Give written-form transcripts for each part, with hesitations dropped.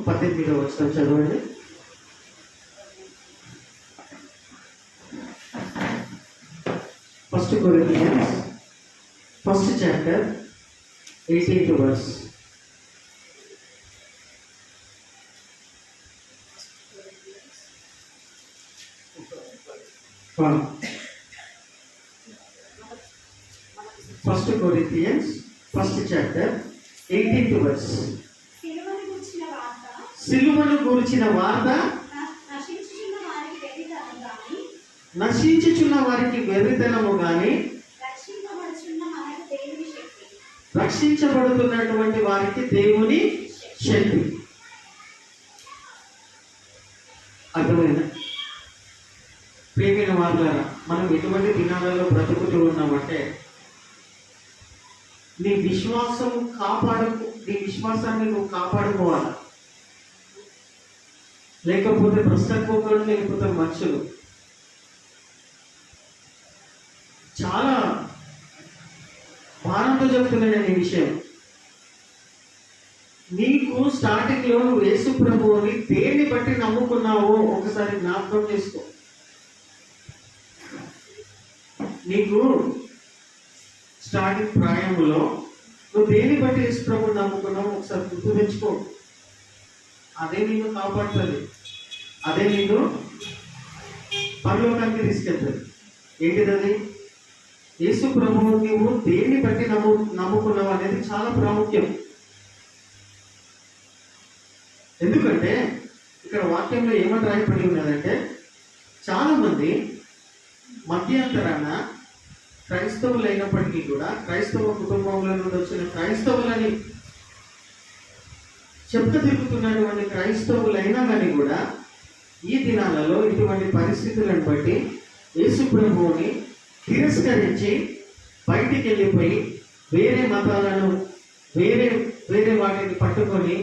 18వ వచనం చదవండి. First Corinthians first chapter 18th verse. First Corinthians first chapter 18th verse. సిలువను గూర్చిన వార్త నశించుచున్న వారికి వెర్రితనము గాని రక్షించబడుతున్నటువంటి వారికి దేవుని శక్తి. అర్థమైందా? ప్రియమైన వారులారా, మనం ఎటువంటి దినాలలో బ్రతుకుతూ ఉన్నామంటే నీ విశ్వాసాన్ని నువ్వు కాపాడుకోవాలి. లేకపోతే భ్రష్టపోకలు, లేకపోతే మనుషులు చాలా భారంతో చెప్తున్నాను నేను ఈ విషయం. నీకు స్టార్టింగ్ లో నువ్వు యేసు ప్రభువుని దేన్ని బట్టి నమ్ముకున్నావో ఒకసారి జ్ఞాపకం చేసుకో. నీకు స్టార్టింగ్ ప్రాయంలో నువ్వు దేన్ని బట్టి యేసు ప్రభువుని నమ్ముకున్నావో ఒకసారి గుర్తు తెచ్చుకో. అదే నిన్ను కాపాడుతుంది, అదే నిన్ను పరలోకానికి తీసుకెళ్తుంది. ఏంటిది? యేసు ప్రభువు నువ్వు దేన్ని బట్టి నమ్ముకున్నావు అనేది చాలా ప్రాముఖ్యం. ఎందుకంటే ఇక్కడ వాక్యంలో ఏమని రాయబడి ఉన్నదంటే, చాలా మంది మధ్యాంతరాన క్రైస్తవులు అయినప్పటికీ కూడా, క్రైస్తవ కుటుంబంలో నుండి వచ్చిన క్రైస్తవులని తిరుగుతున్నటువంటి క్రైస్తవులైనా కానీ కూడా ఈ దినాలలో ఇటువంటి పరిస్థితులను బట్టి యేసు ప్రభువుని తిరస్కరించి బయటికి వెళ్ళిపోయి వేరే మతాలను వేరే వాటిని పట్టుకొని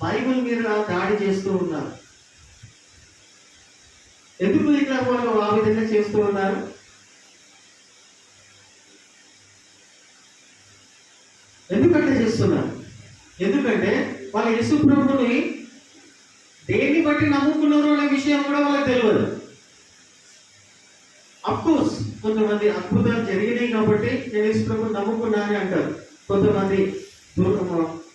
బైబిల్ మీద దాడి చేస్తూ ఉన్నారు. ఎందుకు ఇట్లా వాళ్ళు ఆ విధంగా చేస్తూ ఉన్నారు? ఎందుకంటే చేస్తున్నారు? ఎందుకంటే వాళ్ళు యేసు ప్రభువుని దేన్ని బట్టి నమ్ముకున్నారు అనే విషయం కూడా వాళ్ళకి తెలియదు. అఫ్కోర్స్ కొంతమంది అద్భుతాలు జరిగినాయి కాబట్టి నేను యేసు ప్రభువుని నమ్ముకున్నానని అంటారు. కొంతమంది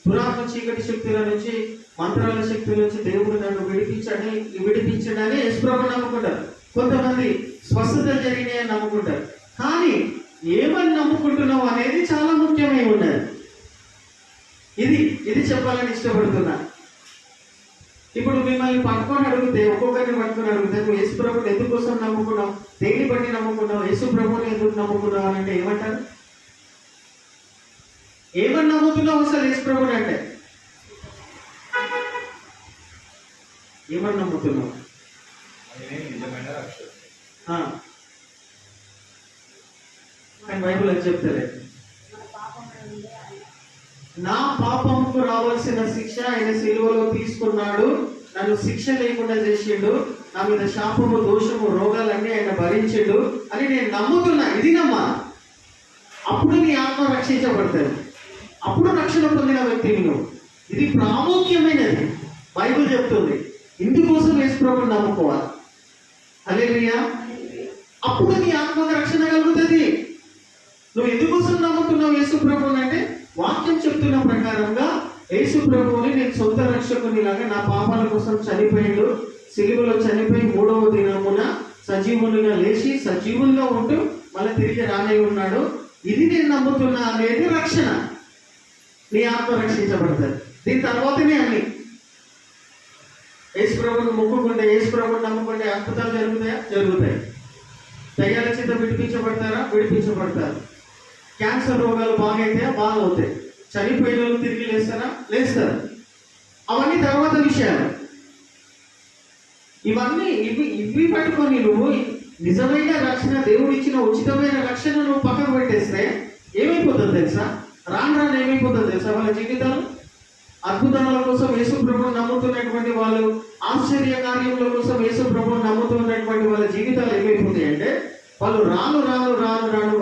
పురాతన చీకటి శక్తుల నుంచి, మంత్రాల శక్తుల నుంచి దేవుడు నన్ను విడిపించడని యేసు ప్రభువుని నమ్ముకుంటారు. కొంతమంది స్వస్థతలు జరిగినాయని నమ్ముకుంటారు. కానీ ఏమని నమ్ముకుంటున్నావు అనేది చాలా ముఖ్యమై ఉన్నది. ఇది చెప్పాలని ఇష్టపడుతున్నా. ఇప్పుడు మిమ్మల్ని పట్టుకొని అడిగితే, ఒక్కొక్కరిని పట్టుకొని అడిగితే, నువ్వు యేసు ప్రభువుని ఎందుకోసం నమ్ముకున్నావు, దేని బట్టి నమ్ముకున్నావు, యేసు ప్రభువుని ఎందుకు నమ్ముకున్నావు అని అంటే ఏమంటారు? ఏమని నమ్ముతున్నావు అసలు యేసు ప్రభువుని అంటే? ఏమని నమ్ముతున్నావు? కానీ బైబిల్ అని చెప్తలే, నా పాపముకు రావాల్సిన శిక్ష ఆయన సిలువలో తీసుకున్నాడు, నన్ను శిక్ష లేకుండా చేసిండు, నా మీద శాపము, దోషము, రోగాలన్నీ ఆయన భరించిండు అని నేను నమ్ముతున్నా. ఇది నమ్మా. అప్పుడు నీ ఆత్మ రక్షించబడుతుంది. అప్పుడు రక్షణ పొందిన వ్యక్తిని నువ్వు. ఇది ప్రాముఖ్యమైనది. బైబిల్ చెప్తుంది. ఇందుకోసం యేసు ప్రభువుని నమ్ముకోవాలి. హల్లెలూయా. అప్పుడు నీ ఆత్మకు రక్షణ కలుగుతుంది. నువ్వు ఎందుకోసం నమ్ముతున్నావు యేసు ప్రభువుని అంటే, వాక్యం చెప్తున్న ప్రకారంగా యేసు ప్రభువుని నేను సొంత రక్షకునిలాగా నా పాపాల కోసం చనిపోయాడు, సిలువలో చనిపోయి 3వ దినమున సజీవునిగా లేచి సజీవుల్లో ఉంటూ మళ్ళీ తిరిగి రానే ఉన్నాడు. ఇది నేను నమ్ముతున్నా అనేది రక్షణ. నీ ఆత్మ రక్షించబడుతుంది. దీని తర్వాతనే అన్ని. యేసు ప్రభువుని మొక్కుకుంటే, యేసు ప్రభువుని నమ్ముకుంటే అద్భుతాలు జరుగుతాయా? జరుగుతాయి. దయ్యాల చేత విడిపించబడతారా? విడిపించబడతారు. క్యాన్సర్ రోగాలు బాగైతే బాగవుతాయి. చనిపోయిన వాళ్ళు తిరిగి లేస్తారు. అవన్నీ తర్వాత విషయాలు. ఇవి పట్టుకొని నువ్వు నిజమైన రక్షణ, దేవుడు ఇచ్చిన ఉచితమైన రక్షణ నువ్వు పక్కన పెట్టేస్తే ఏమైపోతుంది తెలుసా? రాను ఏమైపోతుంది తెలుసా? వాళ్ళ జీవితాలు అద్భుతాల కోసం యేసు ప్రభువుని నమ్ముతున్నటువంటి వాళ్ళు, ఆశ్చర్య కార్యముల కోసం యేసు ప్రభువుని నమ్ముతున్నటువంటి వాళ్ళ జీవితాలు ఏమైపోతాయి అంటే, వాళ్ళు రాను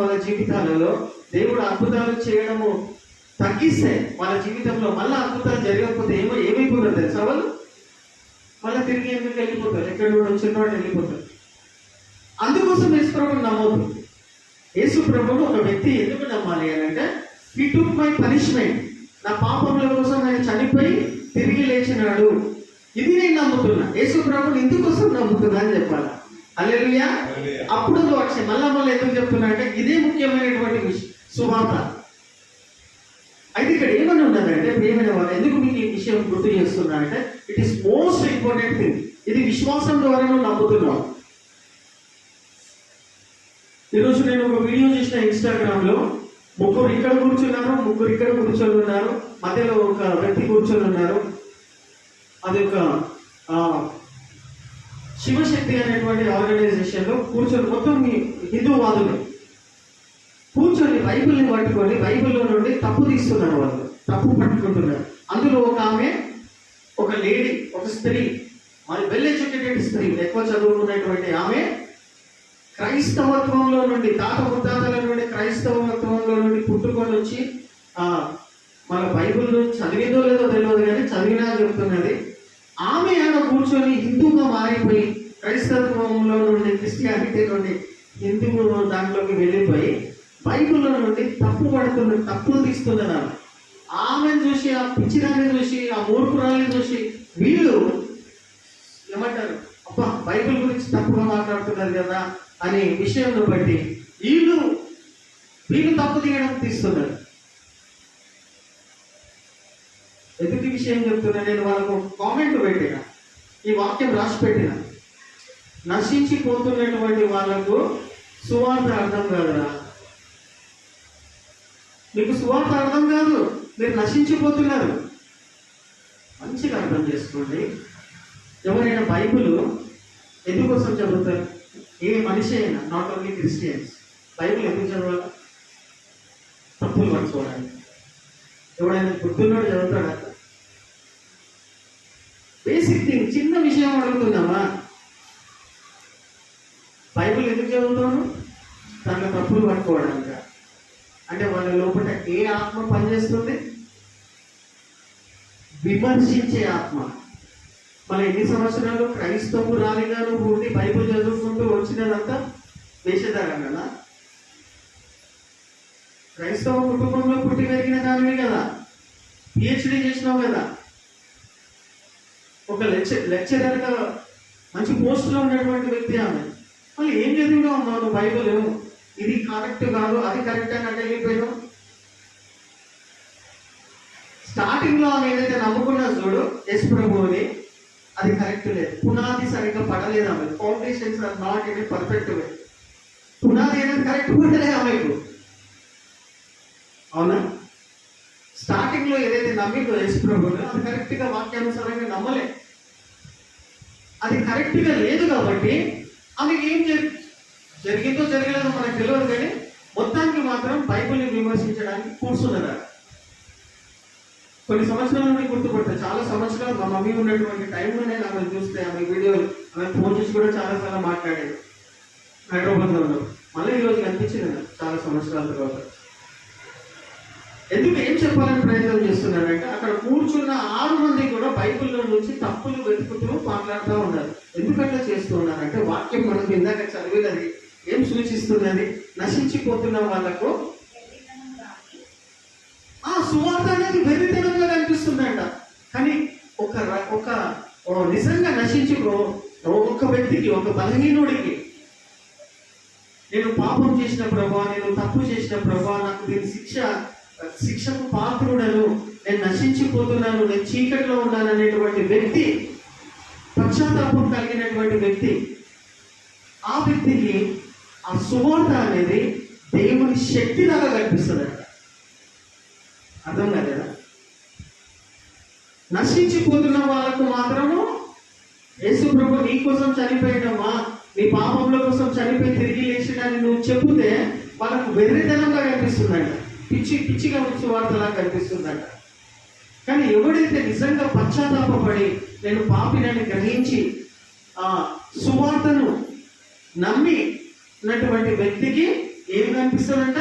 వాళ్ళ జీవితాలలో దేవుడు అద్భుతాలు చేయడము తగ్గిస్తే వాళ్ళ జీవితంలో మళ్ళీ అద్భుతాలు జరగకపోతే ఏమైపోతారు తెలుసా? వాళ్ళు మళ్ళీ తిరిగి ఎందుకు వెళ్ళిపోతారు, ఎక్కడ కూడా వచ్చిన వాడు వెళ్ళిపోతారు. అందుకోసం యేసు ప్రభువుని నమ్మొద్దు. యేసు ప్రభువును ఒక వ్యక్తి ఎందుకు నమ్మాలి అని అంటే, హి టుక్ మై పనిష్మెంట్, నా పాపముల కోసం ఆయన చనిపోయి తిరిగి లేచినాడు. ఇది నేను నమ్ముతున్నా. యేసు ప్రభువుని ఇందుకోసం నమ్ముతున్నా అని చెప్పాలి. హల్లెలూయా. అప్పుడు వాక్యం మళ్ళీ ఎందుకు చెప్తున్నా అంటే, ఇదే ముఖ్యమైనటువంటి సువార్త. అయితే ఇక్కడ ఏమని ఉన్నదంటే, ప్రియమైన వారు, ఎందుకు మీకు ఈ విషయం గుర్తు చేస్తున్నా అంటే, it is most important thing. ఇది విశ్వాసం ద్వారా నువ్వు నమ్ముతున్నావు. ఈరోజు నేను ఒక వీడియో చేసిన ఇన్స్టాగ్రామ్ లో, ముగ్గురు ఇక్కడ కూర్చున్నారు, ముగ్గురు ఇక్కడ కూర్చొని ఉన్నారు, మధ్యలో ఒక వ్యక్తి కూర్చొని ఉన్నారు. అది ఒక శివశక్తి అనేటువంటి ఆర్గనైజేషన్ లో కూర్చొని, మొత్తం హిందూవాదులు కూర్చొని బైబిల్ని పట్టుకొని బైబిల్లో నుండి తప్పు తీస్తున్నారు. వాళ్ళు తప్పు పట్టుకుంటున్నారు. అందులో ఒక ఆమె, ఒక లేడీ, ఒక స్త్రీ, మరి వెల్ ఎడ్యుకేటెడ్ స్త్రీ, ఎక్కువ చదువుకున్నటువంటి ఆమె క్రైస్తవత్వంలో నుండి, తాత ముత్తాతల నుండి క్రైస్తవత్వంలో నుండి పుట్టుకొని వచ్చి మన బైబిల్ చదివిందో లేదో తెలియదు కానీ చదివినా చెప్తున్నది. ఆమె ఆడ కూర్చొని హిందూగా మారిపోయి, క్రైస్తవంలో నుండి క్రిస్టియానిటీ నుండి హిందూ దాంట్లోకి వెళ్ళిపోయి బైబిల్లో నుండి తప్పులు తీస్తున్నారు. ఆమెను చూసి, ఆ పిచ్చిరాన్ని చూసి, ఆ మూర్ఖురాన్ని చూసి వీళ్ళు ఏమంటారు, అబ్బా బైబిల్ గురించి తప్పుగా మాట్లాడుతున్నారు కదా అనే విషయంలో బట్టి వీళ్ళు తప్పు తీస్తున్నారు. ఎందుకు ఈ విషయం చెప్తున్నా? నేను వాళ్ళకు కామెంట్ పెట్టిన, ఈ వాక్యం రాసి పెట్టిన, నశించిపోతున్నటువంటి వాళ్ళకు సువార్త అర్థం కాదురా. మీకు సువార్త అర్థం కాదు, మీరు నశించిపోతున్నారు. మంచిగా అర్థం చేసుకోండి. ఎవరైనా బైబిల్ ఎందుకోసం చదువుతారు? ఏ మనిషి అయినా, నాట్ ఓన్లీ క్రిస్టియన్స్, బైబిల్ ఎందుకు చదవాలి? తప్పులు పట్టుకోవడానికి. ఎవడైనా బుద్ధున్నాడు చదువుతాడా? బేసిక్ థింగ్, చిన్న విషయం అడుగుతున్నామా? బైబిల్ ఎందుకు చదువుతాను? దాంట్లో తప్పులు పట్టుకోవడానికి. అంటే వాళ్ళ లోపల ఏ ఆత్మ పనిచేస్తుంది? విమర్శించే ఆత్మ. మన ఎన్ని సంవత్సరాలు క్రైస్తవురాలిగా నువ్వు ఉండి బైబిల్ చదువుకుంటూ వచ్చినదంతా వేషధారణ. క్రైస్తవ కుటుంబంలో పుట్టి పెరిగిన దానివి కదా, పిహెచ్డి చేసినావు కదా, ఒక లెక్చరర్గా మంచి పోస్టులో ఉన్నటువంటి వ్యక్తి ఆమె. మళ్ళీ ఏం చదివినా ఉన్నావు నువ్వు బైబిల్? ఇది కరెక్ట్ కాదు, అది కరెక్ట్ అని అంటే వెళ్ళిపోయాను. స్టార్టింగ్ లో ఆమె ఏదైతే నమ్ముకున్నా చూడు యేసు ప్రభువుని, అది కరెక్ట్ లేదు. పునాది సరిగ్గా పడలేదు ఆమె. Foundations are not in perfect way. పునాది అనేది కరెక్ట్ పడలేదు ఆమెకు. అవునా? స్టార్టింగ్ లో ఏదైతే నమ్మిందో యేసు ప్రభువుని, అది కరెక్ట్ గా వాక్యానుసారంగా నమ్మలే. అది కరెక్ట్ గా లేదు కాబట్టి ఆమెకి ఏం జరిగిందో జరగలేదో మనకు తెలియదు, కానీ మొత్తానికి మాత్రం బైబిల్ని విమర్శించడానికి కూర్చున్నదా. కొన్ని సంవత్సరాల నుండి గుర్తుపడతా, చాలా సంవత్సరాలు మా మమ్మీ ఉన్నటువంటి టైంలో నేను ఆమె చూస్తే, ఆమె వీడియోలు, ఆమె ఫోన్ చేసి కూడా చాలాసార్లు మాట్లాడాడు హైదరాబాద్లో ఉన్నాం. మళ్ళీ ఈరోజు కనిపించింది నాకు చాలా సంవత్సరాల తర్వాత. ఎందుకు ఏం చెప్పాలని ప్రయత్నం చేస్తున్నానంటే, అక్కడ కూర్చున్న 6 మంది కూడా బైబిల్లో నుంచి తప్పులు వెతుకుతూ మాట్లాడుతూ ఉన్నారు. ఎందుకంటే చేస్తూ ఉన్నారంటే, వాక్యం మనకు ఇందాక చదివినది ఏం సూచిస్తున్నది? నశించిపోతున్న వాళ్ళకు ఆ సువార్త అనేది వెర్రితనంగా కనిపిస్తుందంట. కానీ ఒక నిజంగా ఒక వ్యక్తికి, ఒక బలహీనుడికి, నేను పాపం చేసిన ప్రభా, నేను తప్పు చేసిన ప్రభా, నాకు దీని శిక్షకు పాత్రుడను, నేను నశించిపోతున్నాను, నేను చీకట్లో ఉన్నాను అనేటువంటి వ్యక్తి, పశ్చాత్తాపం కలిగినటువంటి వ్యక్తి, ఆ వ్యక్తికి ఆ సువార్త అనేది దేవుని శక్తిలాగా కనిపిస్తుందట. అర్థం కాలేదా? నశించిపోతున్న వాళ్ళకు మాత్రము యేసు ప్రభు నీ కోసం చనిపోయినమ్మా, నీ పాపముల కోసం చనిపోయి తిరిగి లేచినని నువ్వు చెబితే వాళ్ళకు వెర్రితనంగా కనిపిస్తుందంట, పిచ్చిగా సువార్తలా కనిపిస్తుందంట. కానీ ఎవడైతే నిజంగా పశ్చాత్తాపడి నేను పాపినని గ్రహించి ఆ సువార్తను నమ్మి ఉన్నటువంటి వ్యక్తికి ఏమి కనిపిస్తుందంట?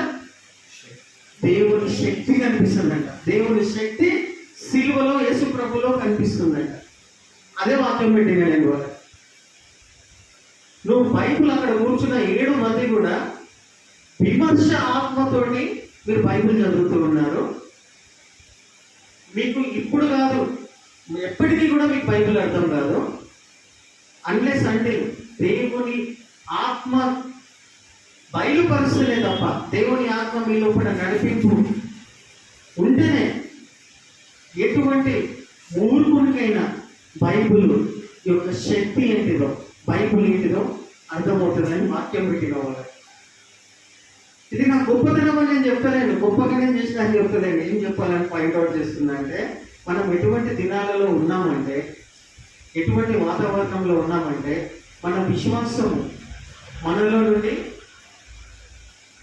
దేవుని శక్తి కనిపిస్తుందంట. దేవుని శక్తి సిలువలో యేసు ప్రభులో కనిపిస్తుందంట. అదే వాక్యం పెట్టిన నేను వాళ్ళ. నువ్వు బైబుల్ అక్కడ కూర్చున్న 7 మంది కూడా విమర్శ ఆత్మతోటి మీరు బైబిల్ చదువుతూ ఉన్నారు. మీకు ఇప్పుడు కాదు, ఎప్పటికీ కూడా మీకు బైబిల్ అర్థం కాదు అన్లెస్ అంటే దేవుని ఆత్మ బయలుపరుస్తలే తప్ప, దేవుని ఆత్మ మీ లోపల నడిపింపు ఉంటేనే ఎటువంటి మూర్ఖునికైనా బైబిల్ యొక్క శక్తి ఏంటిదో, బైబిల్ ఏంటిదో అర్థమవుతుందని వాక్యం పెట్టిన వాళ్ళు. ఇది నా గొప్పతనం అని నేను చెప్తలేను, గొప్పగా నేను చేసిన అని చెప్తలేను. ఏం చెప్పాలని పాయింట్అవుట్ చేస్తున్నా అంటే, మనం ఎటువంటి దినాలలో ఉన్నామంటే, ఎటువంటి వాతావరణంలో ఉన్నామంటే, మన విశ్వాసం మనలో నుండి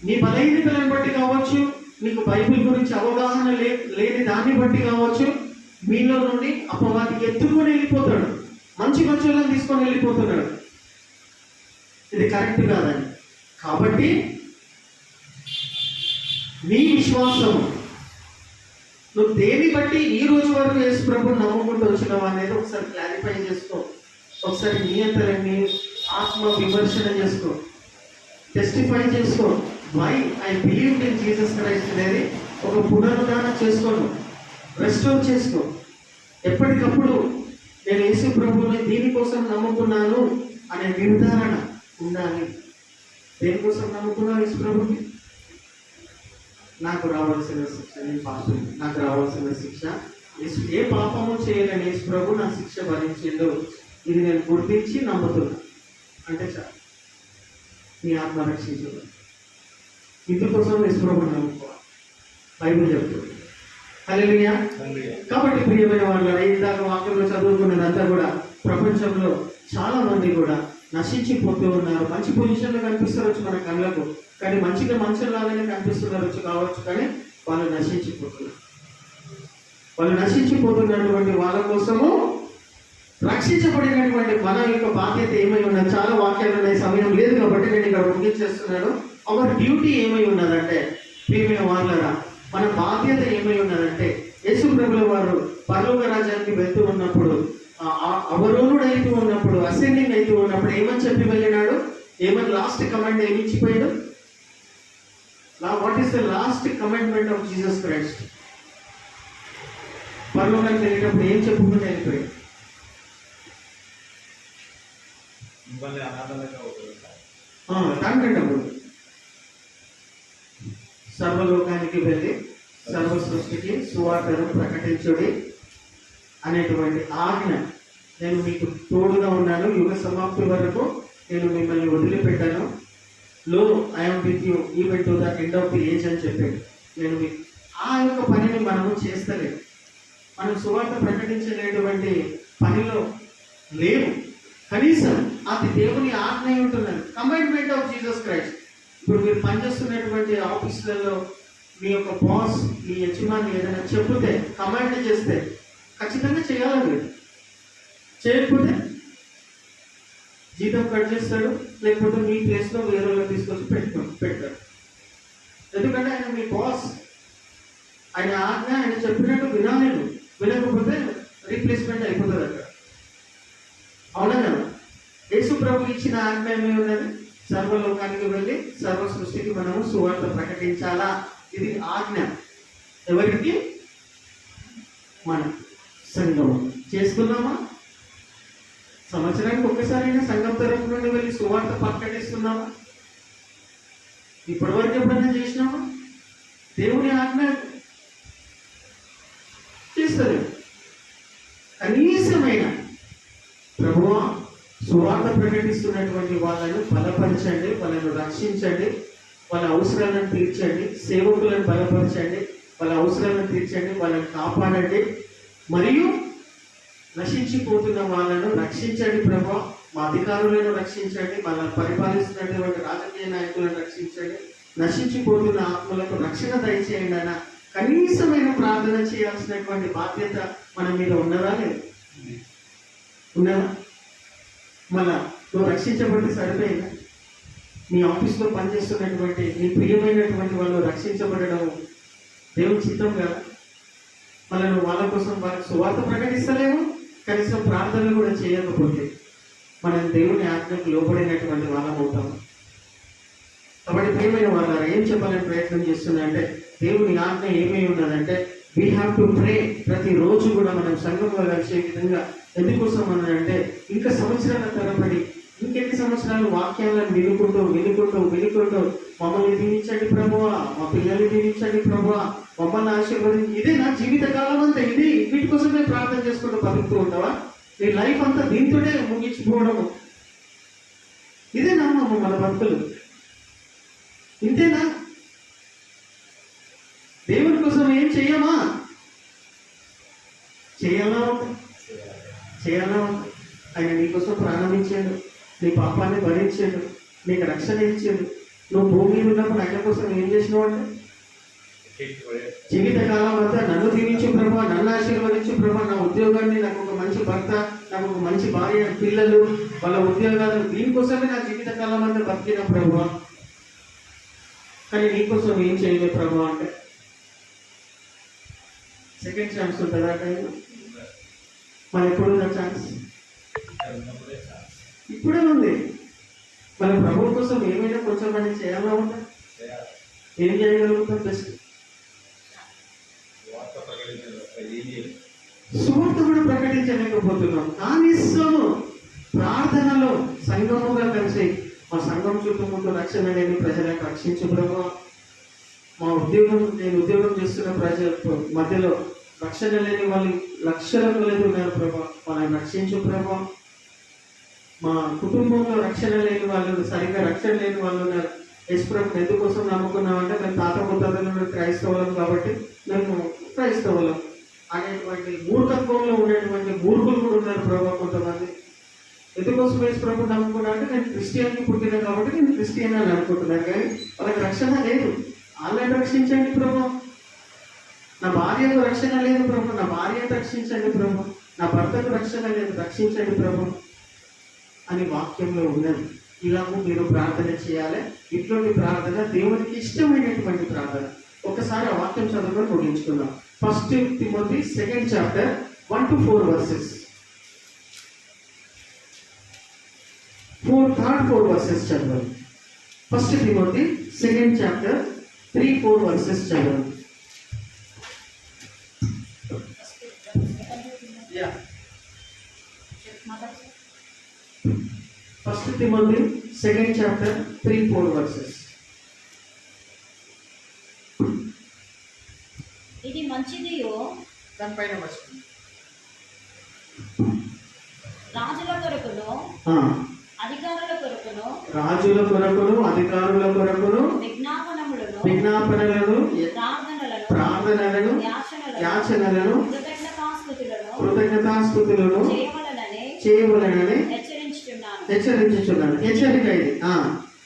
నీ బలహీనతలను బట్టి కావచ్చు, నీకు బైబిల్ గురించి అవగాహన లేని దాన్ని బట్టి కావచ్చు, మీలో నుండి అపవాది ఎత్తుకొని వెళ్ళిపోతాడు, మంచి వాళ్ళని తీసుకొని వెళ్ళిపోతున్నాడు. ఇది కరెక్ట్ కాదని. కాబట్టి నీ విశ్వాసం నువ్వు దేని బట్టి ఈ రోజు వరకు యేసు ప్రభువుని నమ్ముకుంటూ వచ్చినావు అనేది ఒకసారి క్లారిఫై చేసుకో. ఒకసారి నీ అంతరంగా ఆత్మ విమర్శన చేసుకో, టెస్టిఫై చేసుకో. Why I believe in Jesus Christ అనేది ఒక పునరుద్ధారణ చేసుకోను, రెస్టోర్ చేసుకో. ఎప్పటికప్పుడు నేను యేసు ప్రభువుని దీనికోసం నమ్ముకున్నాను అనే నిర్ధారణ ఉండాలి. దేనికోసం నమ్ముకున్నాను యేసు ప్రభుని? నాకు రావాల్సిన శిక్ష, నేను పాపం, నాకు రావాల్సిన శిక్ష, ఏ పాపము చేయలేని యేసు ప్రభు నా శిక్ష భరించిండు, ఇది నేను గుర్తించి నమ్ముతున్నా అంటే చాలు, నీ ఆత్మ రక్షించదు. ఇందుకోసం యేసు ప్రభుని నమ్ముకోవాలి, బైబిల్ చెప్తుంది. హల్లెలూయా. కాబట్టి ప్రియమైన వాళ్ళు, ఇందాక వాక్యంలో చదువుకున్నదంతా కూడా ప్రపంచంలో చాలా మంది కూడా నశించిపోతూ ఉన్నారు. మంచి పొజిషన్లో కనిపిస్తారు మన కళ్ళకు, కానీ మంచిగా లాగానే కనిపిస్తున్నారు కావచ్చు, కానీ వాళ్ళు నశించిపోతున్నారు. వాళ్ళు నశించిపోతున్నటువంటి వాళ్ళ కోసము రక్షించబడినటువంటి మన యొక్క బాధ్యత ఏమై ఉన్నది? చాలా వాక్యాలు ఉన్నాయి, సమయం లేదు కాబట్టి నేను ఇక్కడ ముగించేస్తున్నాను. అవర్ డ్యూటీ ఏమై ఉన్నదంటే, ప్రియమైన వాళ్ళరా, మన బాధ్యత ఏమై ఉన్నదంటే, యేసు ప్రభుల వారు పరలోక రాజ్యానికి వెళ్తూ ఉన్నప్పుడు, అవరోహుడు అవుతూ ఉన్నప్పుడు, అసెండింగ్ అవుతూ ఉన్నప్పుడు ఏమని చెప్పి వెళ్ళినాడు? ఏమని లాస్ట్ కమాండ్ ఏమి ఇచ్చిపోయాడు? What is the last commandment of Jesus Christ? పరలోకానికి వెళ్ళేటప్పుడు ఏం చెప్పుకుంటూ వెళ్ళిపోయాడు? దానికంటే సర్వలోకానికి వెళ్ళి సర్వ సృష్టికి సువార్తను ప్రకటించుడి అనేటువంటి ఆజ్ఞ. నేను మీకు తోడుగా ఉన్నాను, యుగ సమాప్తి వరకు నేను మిమ్మల్ని వదిలిపెట్టాను. లో I'm with you even to the end of the age అని చెప్పాడు. నేను ఆ యొక్క పనిని మనము చేస్తలేము, మనం సువార్త ప్రకటించలేటువంటి పనిలో లేవు. కనీసం అది దేవుని ఆజ్ఞ ఉంటున్నది, కమాండ్మెంట్ ఆఫ్ జీసస్ క్రైస్ట్. ఇప్పుడు మీరు పనిచేస్తున్నటువంటి ఆఫీసులలో మీ యొక్క బాస్, మీ యజమాని ఏదైనా చెప్తే, కమాండ్ చేస్తే ఖచ్చితంగా చేయాలి. మీరు చేయకపోతే జీతం కట్ చేస్తాడు, లేకపోతే మీ ప్లేస్లో వేరే వాళ్ళని తీసుకొచ్చి పెడతాడు. ఎందుకంటే ఆయన మీ బాస్, ఆయన ఆజ్ఞ ఆయన చెప్పినట్టు వినాలేదు, వినకపోతే రీప్లేస్మెంట్ అయిపోతుంది అక్కడ. అవునా కదా? యేసు ప్రభు ఇచ్చిన ఆజ్ఞ ఏమీ ఉన్నది? సర్వలోకానికి వెళ్ళి సర్వ సృష్టికి మనము సువార్త ప్రకటించాలా. ఇది ఆజ్ఞ. ఎవరికి? మన సంఘం. చేస్తున్నామా? సంవత్సరానికి ఒక్కసారైనా సంఘం తరపు నుండి వెళ్ళి సువార్త ప్రకటిస్తున్నామా? ఇప్పటివరకు ఎప్పుడైనా చేసినామా? దేవుని ఆజ్ఞ చేస్తారు. కనీసమైన ప్రభువా, సువార్త ప్రకటిస్తున్నటువంటి వాళ్ళను బలపరచండి, వాళ్ళను రక్షించండి, వాళ్ళ అవసరాలను తీర్చండి, సేవకులను బలపరచండి, వాళ్ళ అవసరాలను తీర్చండి, వాళ్ళని కాపాడండి, మరియు నశించిపోతున్న వాళ్ళను రక్షించండి ప్రభువా. మా అధికారులను రక్షించండి, వాళ్ళని పరిపాలిస్తున్నటువంటి రాజకీయ నాయకులను రక్షించండి, నశించిపోతున్న ఆత్మలకు రక్షణ దయచేయండి అన్న కనీసమైన ప్రార్థన చేయాల్సినటువంటి బాధ్యత మన మీద ఉన్నదా? లేదు? ఉన్నదా? మళ్ళా నువ్వు రక్షించబడితే సరిపోయిందా? మీ ఆఫీస్లో పనిచేస్తున్నటువంటి నీ ప్రియమైనటువంటి వాళ్ళు రక్షించబడడం దేవుని చిత్తం కదా. మళ్ళీ నువ్వు వాళ్ళ కోసం వాళ్ళకి సువార్త ప్రకటిస్తలేము, కనీసం ప్రార్థనలు కూడా చేయకపోతే మనం దేవుని ఆజ్ఞకు లోపడినటువంటి వాళ్ళం అవుతాము. కాబట్టి ప్రియమైన వాళ్ళ ఏం చెప్పాలని ప్రయత్నం చేస్తున్నా అంటే, దేవుని ఆజ్ఞ ఏమై ఉన్నదంటే వీ హ్యావ్ టు ప్రే. ప్రతిరోజు కూడా మనం సంఘంగా కలిసే విధంగా ఎందుకోసం అన్నాడంటే, ఇంకా సంవత్సరాల తరబడి ఇంకెన్ని సంవత్సరాలు వాక్యాలను వినుకుంటూ మమ్మల్ని దీవించండి ప్రభువా, మా పిల్లల్ని దీవించండి ప్రభువా, మమ్మల్ని ఆశీర్వదించి, ఇదే నా జీవిత కాలం అంతా ఇది వీటి కోసమే ప్రార్థన చేసుకుంటూ బతుకుతూ ఉంటావా? నీ లైఫ్ అంతా దీంతోనే ముగించిపోవడము ఇదేనా మన భక్తులు? ఇంతేనా? దేవుని కోసం ఏం చెయ్యమా? చేయాలా? ఆయన నీకోసం ప్రాణం ఇచ్చాడు, నీ పాపాన్ని భరించాడు, నీకు రక్షణ ఇచ్చాడు. నువ్వు భూమి మీద ఉన్నప్పుడు ఆయన కోసం ఏం చేసినావు అంటే, జీవితకాలం అంతా నన్ను దీవించు ప్రభా, నన్ను ఆశీర్వదించు ప్రభా, నా ఉద్యోగాన్ని, నాకు ఒక మంచి భర్త, నాకు ఒక మంచి భార్య, పిల్లలు, వాళ్ళ ఉద్యోగాలు, దీనికోసమే నా జీవితకాలం అంతా బతికిన ప్రభా. కానీ నీకోసం ఏం చేయలేదు ప్రభా అంటే సెకండ్ ఛాన్స్ ఉంటుందా? మన ఎప్పుడున్న ఛాన్స్ ఇప్పుడే ఉంది. మన ప్రభు కోసం ఏమైనా కొంచెం మనం చేయాలా ఉంటా? ఏం చేయగలుగుతాం? బెస్ట్ సువార్త కూడా ప్రకటించలేకపోతున్నాం. కనీసము ప్రార్థనలో సంఘముగా కలిసి మా సంఘం చుట్టుముట్టు రక్షణ లేని ప్రజలకు రక్షించు ప్రభా, నేను ఉద్యోగం చేస్తున్న ప్రజల మధ్యలో రక్షణ లేని వాళ్ళు లక్షల మంది ఉన్నారు ప్రభా, వాళ్ళని రక్షించు ప్రభా. మా కుటుంబంలో రక్షణ లేని వాళ్ళు, సరిగ్గా రక్షణ లేని వాళ్ళు ఉన్నారు. యేసుప్రభుని ఎందుకోసం నమ్ముకున్నామంటే మేము తాత ముత్తాతలు క్రైస్తవులం కాబట్టి మేము క్రైస్తవులం అనేటువంటి మూర్ఖత్వంలో ఉండేటువంటి మూర్ఖులు కూడా ఉన్నారు ప్రభా. కొంతమంది ఎందుకోసం యేసుప్రభుని నమ్ముకున్నా అంటే నేను క్రిస్టియన్కి పుట్టినా కాబట్టి నేను క్రిస్టియన్ అని అనుకుంటున్నాను, కానీ వాళ్ళకి రక్షణ లేదు. వాళ్ళని రక్షించండి ప్రభా. నా భార్యకు రక్షణ లేదు ప్రభు, నా భార్యను రక్షించండి ప్రభు, నా భర్తకు రక్షణ లేదు, రక్షించండి ప్రభు అని వాక్యంలో ఉన్నది. ఇలాగూ మీరు ప్రార్థన చేయాలి. ఇటువంటి ప్రార్థన దేవునికి ఇష్టమైనటువంటి ప్రార్థన. ఒకసారి ఆ వాక్యం చదువుకొని ముగించుకుందాం. 1 Timothy 2nd chapter 1 to 4 verses. 4 verses చదవండి. 1 Timothy 2nd chapter 3-4 verses చదవండి. Yeah. 1 Timothy 2nd chapter 3-4 verses. ఇది మంచిదియో దానిపైన వచనం. రాజుల కొరకును అధికారుల కొరకును విజ్ఞాపనలను ప్రార్థనలను యాచనలను కృతజ్ఞతాస్తుతులను చేయవలెనని హెచ్చరించుచున్నాను. హెచ్చరిక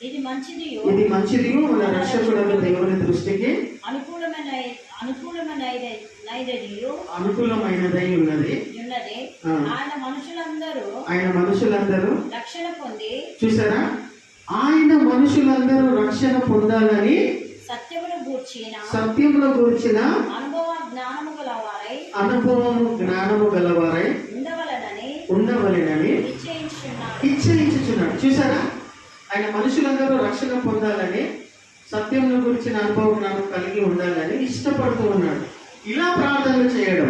ఇది మంచిదియు మన రక్షకుడైన దేవుని దృష్టికి అనుకూలమైనదై ఉన్నది. ఆయన మనుషులందరూ రక్షణ పొంది, చూసారా, ఆయన మనుషులందరూ రక్షణ పొందాలని సత్యమును గూర్చిన అనుభవము జ్ఞానము గలవారై ఉండవలెనని ఇచ్చయించుచున్నాడు. చూసారా, ఆయన మనుషులందరూ రక్షణ పొందాలని, సత్యమును గురించిన అనుభవం జ్ఞానం కలిగి ఉండాలని ఇష్టపడుతూ ఉన్నాడు. ఇలా ప్రార్థనలు చేయడం,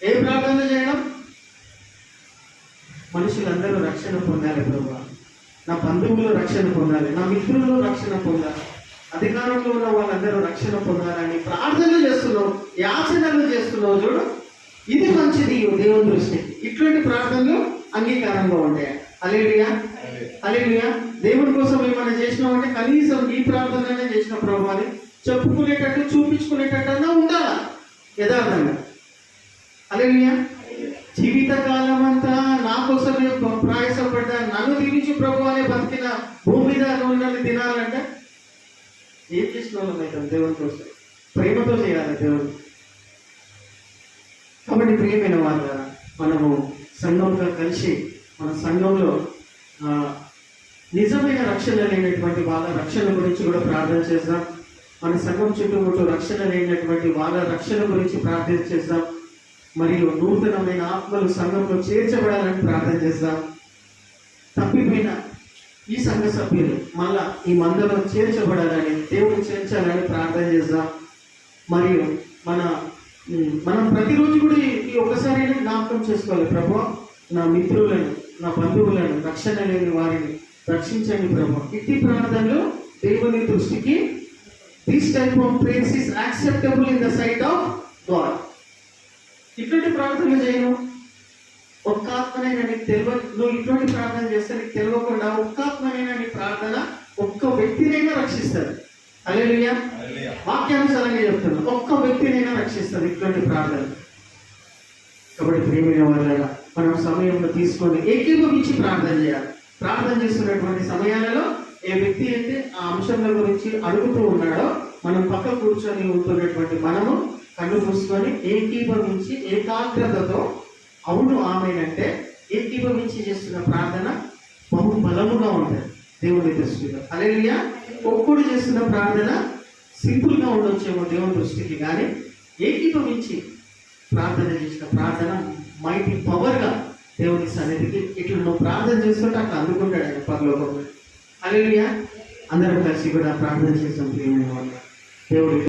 ఏ ప్రార్థనలు చేయడం? మనుషులందరూ రక్షణ పొందాలి ప్రభువా, నా బంధువులు రక్షణ పొందాలి, నా మిత్రులు రక్షణ పొందాలి, అధికారంలో ఉన్న వాళ్ళందరూ రక్షణ పొందాలని ప్రార్థనలు చేస్తున్నావు, యాచనలు చేస్తున్నావు. చూడు, ఇది మంచిది దేవుని దృష్టికి. ఇటువంటి ప్రార్థనలు అంగీకారంగా ఉంటాయి. హల్లెలూయా, హల్లెలూయా. దేవుడి కోసం ఏమైనా చేసినామంటే కనీసం ఈ ప్రార్థననే చేసిన ప్రభు అని చెప్పుకునేటట్టు, చూపించుకునేటట్టన్నా ఉండాలా యథార్థంగా. హల్లెలూయా. జీవితకాలం అంతా నా కోసమే ప్రయాసపడ్డా, నన్ను దీవించు ప్రభు అనే బతికిన భూమి మీద ఉన్నది తినాలంటే ఏం చేసిన వాళ్ళం అవుతాం? దేవుని కోసం ప్రేమతో చేయాలి దేవుడు. కాబట్టి ప్రియమైన వాళ్ళ, మనము సంఘంతో కలిసి మన సంఘంలో నిజమైన రక్షణ లేనటువంటి వాళ్ళ రక్షణ గురించి కూడా ప్రార్థన చేద్దాం. మన సంఘం చుట్టుముట్టు రక్షణ లేనటువంటి వాళ్ళ రక్షణ గురించి ప్రార్థన చేద్దాం. మరియు నూతనమైన ఆత్మలు సంఘంలో చేర్చబడాలని ప్రార్థన చేద్దాం. తప్పిపోయిన ఈ సంఘ సభ్యులు మళ్ళా ఈ మందలో చేర్చబడాలని, దేవుడు చేర్చాలని ప్రార్థన చేద్దాం. మరియు మనం ప్రతిరోజు కూడా ఈ ఒక్కసారైనా జ్ఞాపకం చేసుకోవాలి. ప్రభు, నా మిత్రులను, నా బంధువులను, రక్షణ లేని వారిని రక్షించండి ప్రభు. ఇట్టి ప్రార్థనలు దేవుని దృష్టికి this type of prayers is acceptable in the sight of God. ఇటువంటి ప్రార్థనలు చేయను. ఒక్క ఆత్మనైనా నీకు తెలియదు, నువ్వు ఇటువంటి ప్రార్థన చేస్తే నీకు తెలియకుండా ఒక్క ఆత్మనైనా నీ ప్రార్థన ఒక్క వ్యక్తినైనా రక్షిస్తుంది. హల్లెలూయా. వాక్యానుసారంగా చెప్తున్నా, ఒక్క వ్యక్తినైనా రక్షిస్తుంది ఇటువంటి ప్రార్థన. కాబట్టి ప్రియమైన వాళ్ళ మనం సమయంలో తీసుకొని ఏకీభవించి ప్రార్థన చేయాలి. ప్రార్థన చేస్తున్నటువంటి సమయాలలో ఏ వ్యక్తి అయితే ఆ అంశంల గురించి అడుగుతూ ఉన్నాడో మనం పక్క కూర్చొని ఉంటున్నటువంటి మనము కన్ను మూసుకొని ఏకీభవించి ఏకాగ్రతతో అవును ఆమెనంటే ఏకీభవించి చేస్తున్న ప్రార్థన బహు బలముగా ఉంటుంది దేవుని దృష్టిలో. హల్లెలూయా. ఒక్కడు చేస్తున్న ప్రార్థన సింపుల్గా ఉండొచ్చేమో దేవుని దృష్టికి, కానీ ఏకీభవించి ప్రార్థన చేసిన ప్రార్థన మైటీ పవర్గా దేవుని సన్నిధికి ఇట్లా నువ్వు ప్రార్థన చేస్తుంటే అట్లా అందుకుంటాడు ఆయన పరలోకంలో. హల్లెలూయా. అందరం కలిసి కూడా ప్రార్థన చేస్తాం ప్రియమైన వాళ్ళు. దేవుడి